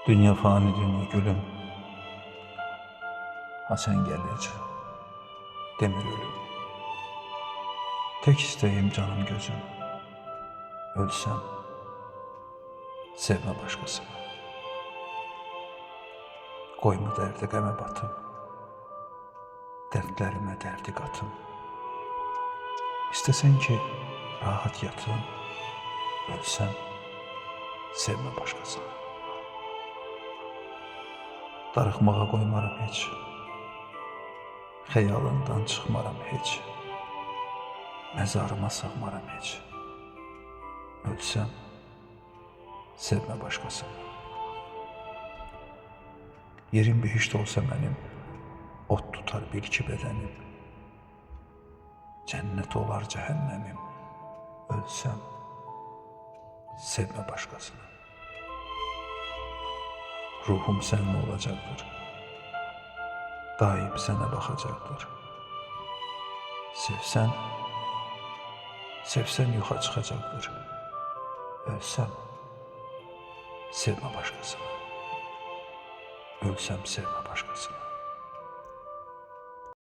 Dünya fani dünya gülüm. Ha sen gələcək, demir ölüm. Tek istəyim canım gözüm. Ölsəm, sevmə başqasını. Qoyma dərdi qəmə batım. Dərdlərimə dərdi qatım. İstəsən ki, rahat yatım. Ölsəm, sevmə başqasını. Darıxmağa qoymaram heç. Xəyalından çıxmaram heç. Məzarıma sığmaram heç. Ölsəm, sevmə başqasını. Yerim behişt olsa mənim, ot tutar bil ki bədənim. Cənnət olar cəhənnəmim. Ölsəm, sevmə başqasını. Ruhum səninlə olacaqdır. Daim sənə baxacaqdır. Sevsən yoxa çıxacaqdır. Ölsəm, sevmə başqasını. Ölsəm, sevmə başqasını.